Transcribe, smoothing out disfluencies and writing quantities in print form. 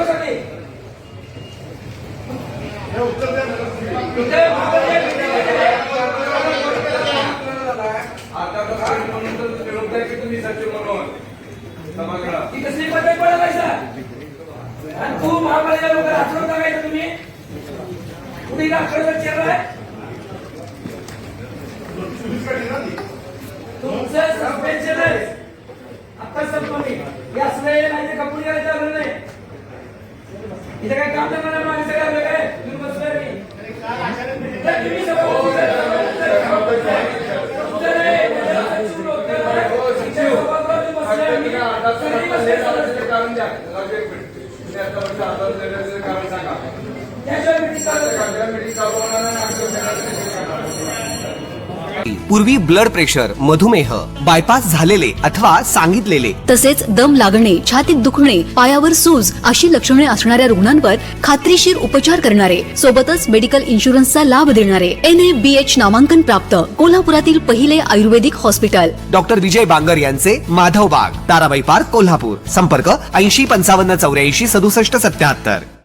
सगळी कसली पद्धत पडायला आणि तू महापालिका लोक आचरण करायचं तुम्ही कुठे आचरण केलंय तुमचं सस्पेन्शन आहे आता संपली हे असले नाही कपूर करायचं आलं नाही इथे काय काम करणार माणसं काय काय तुम्ही बसलोय मी पूर्वी ब्लड प्रेशर, मधुमेह, बायपास झालेले अथवा सांगितलेले तसेच दम लागणे, छातीत दुखणे, पायावर सूज अशी लक्षणे असणाऱ्या रुग्णांवर खात्रीशीर उपचार करणारे सोबतच मेडिकल इन्शुरन्सचा लाभ देणारे NABH नामांकन प्राप्त कोल्हापुरातील पहिले आयुर्वेदिक हॉस्पिटल डॉक्टर विजय बांगर यांचे माधव बाग, ताराबाई पार्क, कोल्हापूर. संपर्क 80 55 84 67 77.